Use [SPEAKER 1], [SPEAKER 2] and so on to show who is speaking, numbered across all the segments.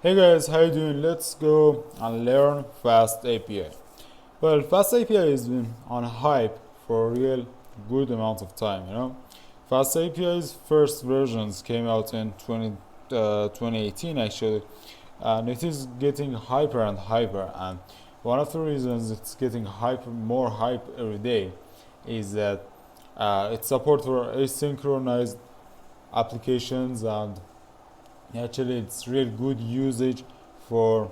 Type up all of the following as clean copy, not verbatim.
[SPEAKER 1] Hey guys, how you doing? Let's go and learn Fast API. Well, Fast API has been on hype for a real good amount of time. Fast API's first versions came out in 2018 actually, and it is getting hyper and hyper. And one of the reasons it's getting more hype every day, is that it supports for asynchronized applications, and actually it's real good usage for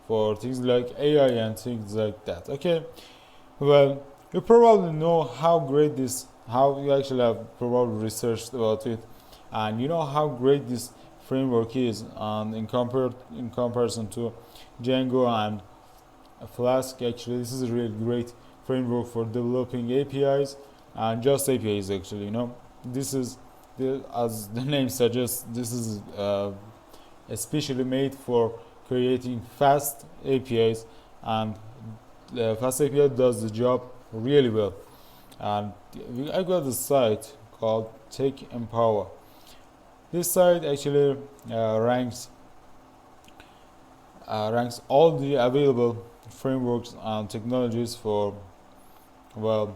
[SPEAKER 1] for things like AI and things like that. Okay, well, you probably know how you actually have probably researched about it, and you know how great this framework is, and in comparison to Django and Flask. Actually, this is a really great framework for developing APIs, and just APIs actually. This is as the name suggests, this is especially made for creating fast APIs, and Fast API does the job really well. And I got a site called Tech Empower. This site actually ranks all the available frameworks and technologies for well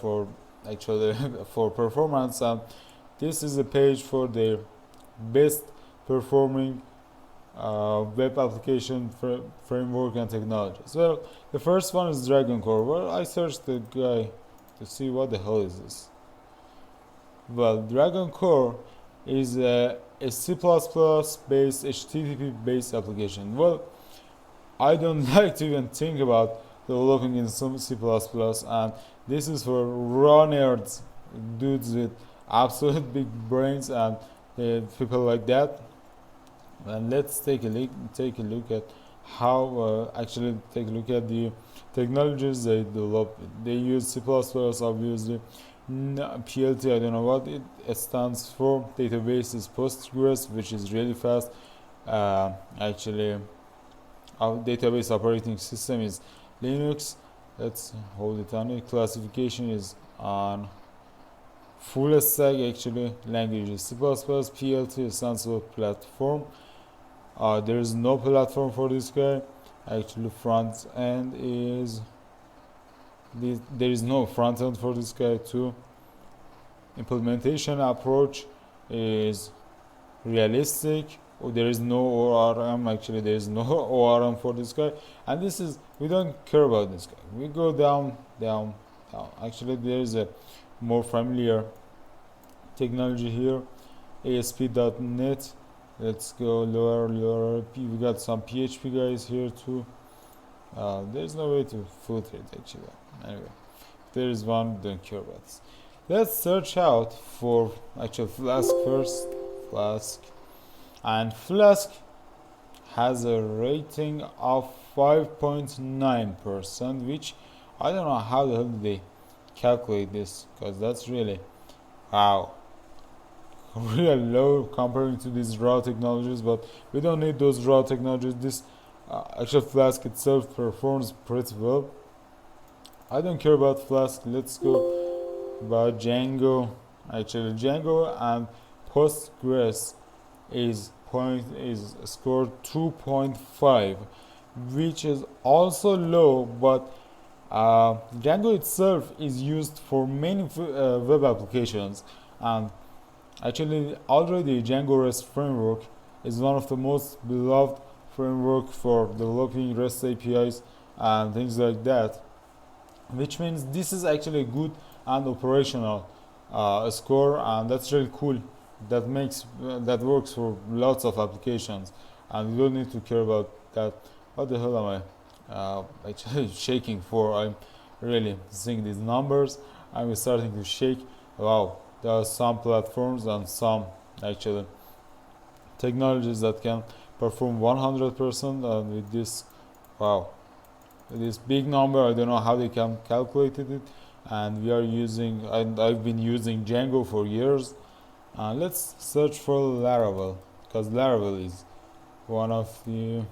[SPEAKER 1] for actually for performance, and this is a page for their best performing web application framework and technology. So the first one is Dragon Core. Well, I searched the guy to see what the hell is this. Well, Dragon Core is a C++ based HTTP based application. Well, I don't like to even think about developing in some C++, and this is for raw nerds, dudes with absolute big brains, and people like that. And let's take a look at how actually take a look at the technologies they develop. They use C++, obviously. PLT, I don't know what it stands for. Database is Postgres, which is really fast. Actually, our database operating system is Linux. Let's hold it on it. Classification is on full stack. Actually, language is C++. PLT stands for platform. There is no platform for this guy. Actually, front end is there is no front end for this guy too. Implementation approach is realistic. There is no ORM. Actually, there is no ORM for this guy, and we don't care about this guy. We go down. Actually, there is a more familiar technology here, ASP.NET. Let's go lower. We got some PHP guys here too. There's no way to filter it actually. Anyway, if there is one, don't care about this. Let's search out for actual Flask first. Flask has a rating of 5.9%, which I don't know how the hell did they calculate this, because that's really wow, really low comparing to these raw technologies. But we don't need those raw technologies. This actual Flask itself performs pretty well. I don't care about Flask. Let's go about Django. Actually, Django and Postgres is scored 2.5, which is also low, but Django itself is used for many web applications, and actually already Django REST framework is one of the most beloved framework for developing REST APIs and things like that, which means this is actually a good and operational score, and that's really cool. That works for lots of applications, and you don't need to care about that. What the hell am I actually shaking for? I'm really seeing these numbers. I'm starting to shake. Wow, there are some platforms and some actually technologies that can perform 100%, and with this, wow, with this big number, I don't know how they can calculate it. And I've been using Django for years. Let's search for Laravel, because Laravel is one of the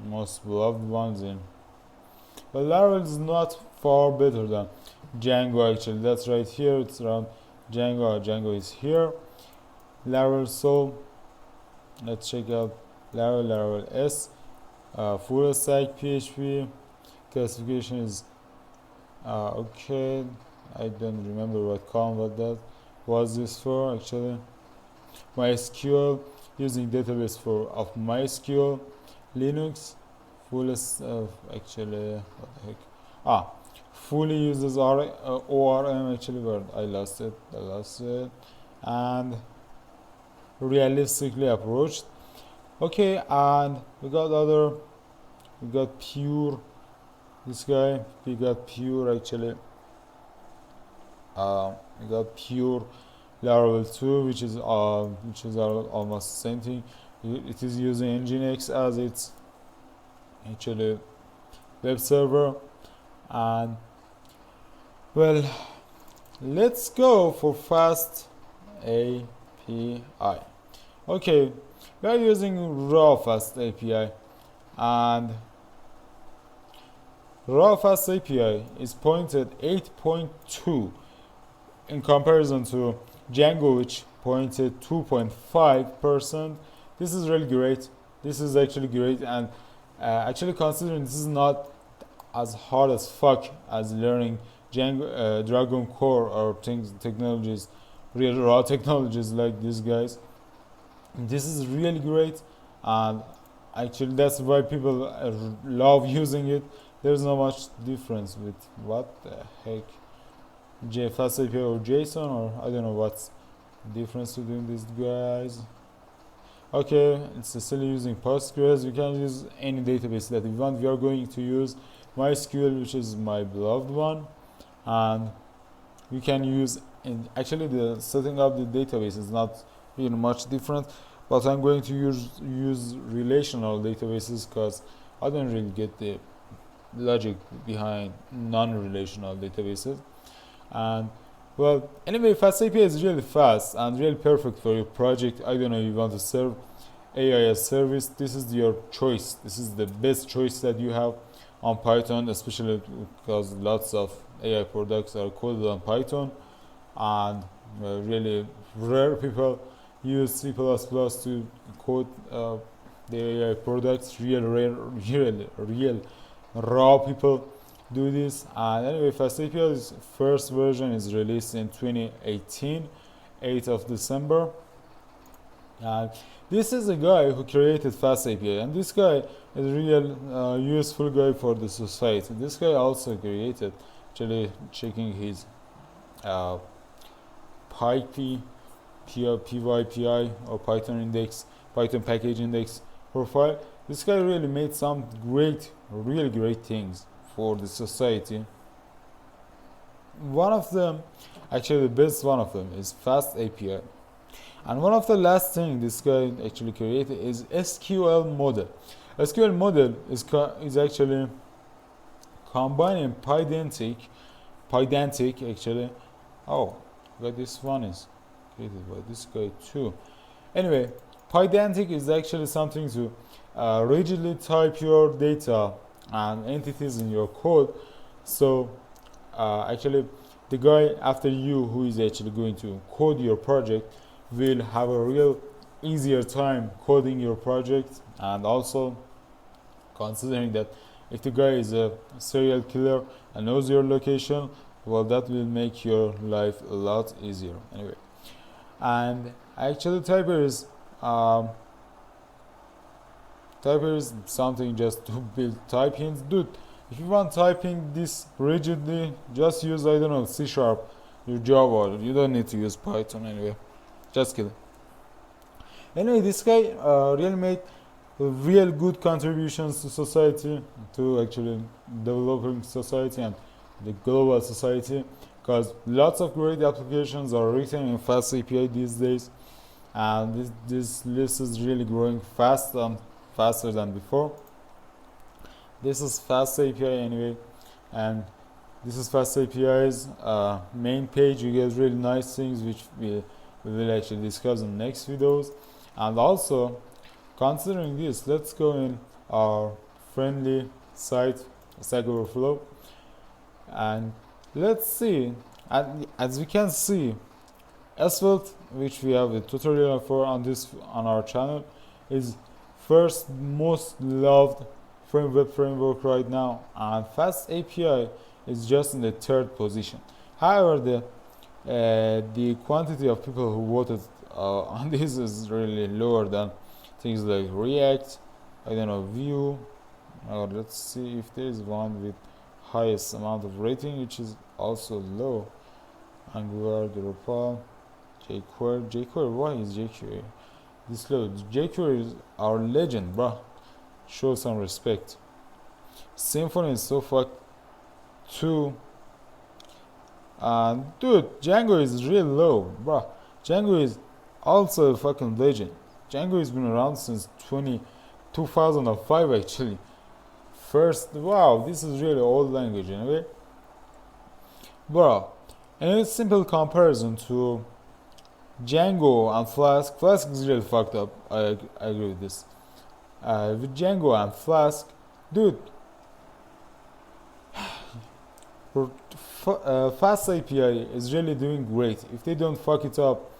[SPEAKER 1] most beloved ones but Laravel is not far better than Django actually. That's right here. It's around Django. Django is here. Laravel. So let's check out Laravel S, full stack PHP. Classification is okay. I don't remember what column what that was this for actually. MySQL, using database for of MySQL. Linux, full actually what the heck, fully uses ORM actually, but I lost it. And realistically approached. Okay, and we got pure, this guy, we got pure actually, we got pure Laravel 2, which is almost the same thing. It is using Nginx as its actually web server. And well, let's go for fast API. Okay, we are using raw fast API, and raw fast API is pointed 8.2 in comparison to Django, which pointed 2.5%. This is really great. This is actually great, and actually considering this is not as hard as fuck as learning Django, Dragon Core or technologies, real raw technologies like these guys. This is really great, and actually that's why people love using it. There's not much difference with what the heck, JFast API or JSON, or I don't know what's the difference between these guys. Okay, it's still using Postgres. We can use any database that we want. We are going to use MySQL, which is my beloved one, and we can use actually the setting up the database is not really much different, but I'm going to use relational databases because I don't really get the logic behind non-relational databases. And well, anyway, FastAPI is really fast and really perfect for your project. I don't know if you want to serve AI as service. This is your choice. This is the best choice that you have on Python, especially because lots of AI products are coded on Python, and really rare people use C++ to code their AI products. Real raw people do this. And anyway, FastAPI's first version is released in 2018, 8th of December. And this is a guy who created FastAPI, and this guy is a real useful guy for the society. This guy also created, actually checking his PyPI or Python index, Python package index profile. This guy really made some really great things for the society. One of them, actually the best one of them, is FastAPI. And one of the last thing this guy actually created is SQL model. SQL model is actually combining Pydantic actually. Oh, but this one is created by this guy too. Anyway, Pydantic is actually something to rigidly type your data and entities in your code. So actually the guy after you who is actually going to code your project will have a real easier time coding your project. And also considering that if the guy is a serial killer and knows your location, well, that will make your life a lot easier. Anyway, and actually typer is something just to build type hints. Dude, if you want typing this rigidly, just use, I don't know, C#, your Java. You don't need to use Python. Anyway, just kidding. Anyway, this guy really made real good contributions to society, to actually developing society and the global society, because lots of great applications are written in FastAPI these days, and this list is really growing fast and faster than before. This is FastAPI anyway, and this is FastAPI's main page. You get really nice things which we will actually discuss in next videos. And also, considering this, let's go in our friendly site, Stack Overflow, and let's see. And as we can see, Asphalt which we have a tutorial for on our channel, is first most loved web framework right now, and Fast API is just in the third position. However, the quantity of people who voted on this is really lower than things like React, I don't know, Vue, or let's see if there is one with highest amount of rating, which is also low. Angular, Drupal, jQuery. Why is jQuery this low? jQuery is our legend, bruh. Show some respect. Symfony is so fucked too. And dude, Django is real low, bruh. Django is also a fucking legend. Django has been around since 2005 actually. First, wow, this is really old language anyway. Bro, in a simple comparison to Django and Flask, Flask is really fucked up. I agree with this. With Django and Flask, dude, Fast API is really doing great. If they don't fuck it up,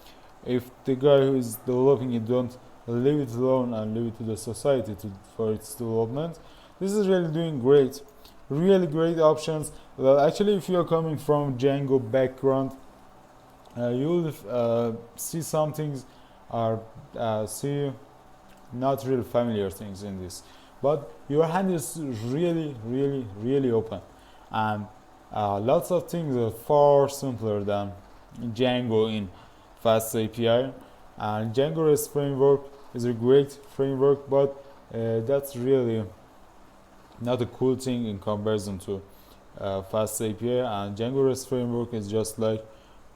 [SPEAKER 1] if the guy who is developing it don't leave it alone and leave it to the society for its development, this is really doing great. Really great options. Well, actually, if you are coming from Django background, you will see some things are see not real familiar things in this, but your hand is really open, and lots of things are far simpler than Django in Fast API. And Django REST framework is a great framework, but that's really not a cool thing in comparison to Fast API. And Django REST framework is just like,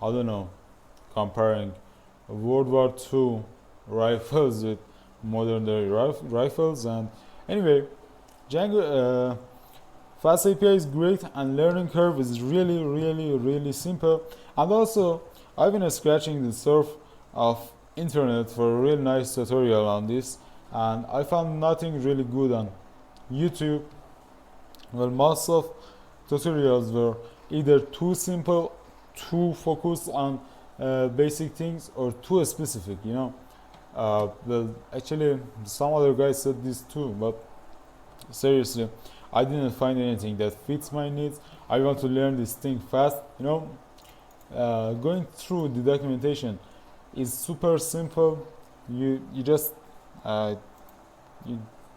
[SPEAKER 1] I don't know, comparing World War II rifles with modern day rifles. And anyway, Django Fast API is great, and learning curve is really simple. And also, I've been scratching the surface of internet for a real nice tutorial on this, and I found nothing really good on YouTube. Well, most of tutorials were either too simple, too focused on basic things, or too specific, you know. Well, actually, some other guys said this too, but seriously, I didn't find anything that fits my needs. I want to learn this thing fast, you know. Going through the documentation is super simple. You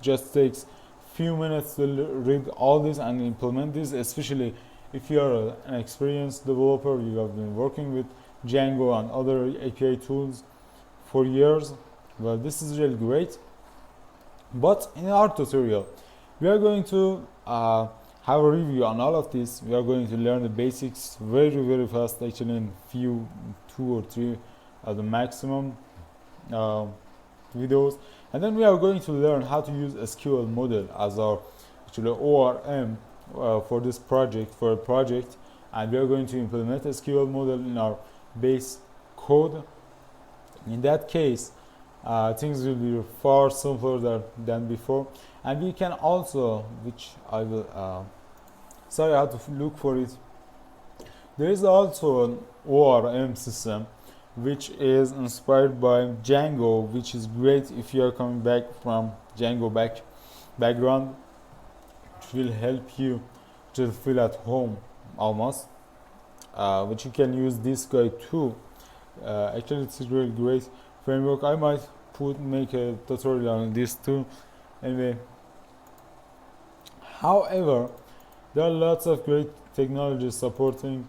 [SPEAKER 1] just takes few minutes to read all this and implement this, especially if you are an experienced developer, you have been working with Django and other API tools for years. Well, this is really great. But in our tutorial, we are going to have a review on all of this. We are going to learn the basics very fast, actually in few 2 or 3 at the maximum videos, and then we are going to learn how to use SQL model as our actually ORM for this project, and we are going to implement SQL model in our base code. In that case, things will be far simpler than before, and we can also, which I will sorry, I have to look for it. There is also an ORM system which is inspired by Django, which is great if you are coming back from Django background. It will help you to feel at home almost, but you can use this guy too. Actually, it's a great framework. I might make a tutorial on this too. Anyway, however, there are lots of great technologies supporting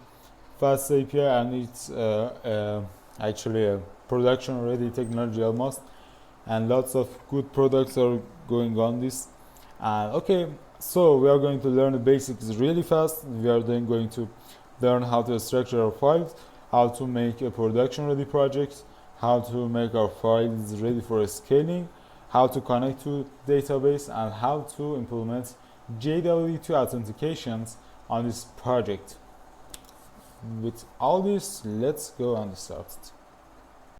[SPEAKER 1] Fast API, and it's actually a production ready technology almost, and lots of good products are going on this. And okay, so we are going to learn the basics really fast. We are then going to learn how to structure our files, how to make a production ready project, how to make our files ready for scaling, how to connect to database, and how to implement JWT authentications on this project. With all this, let's go and start.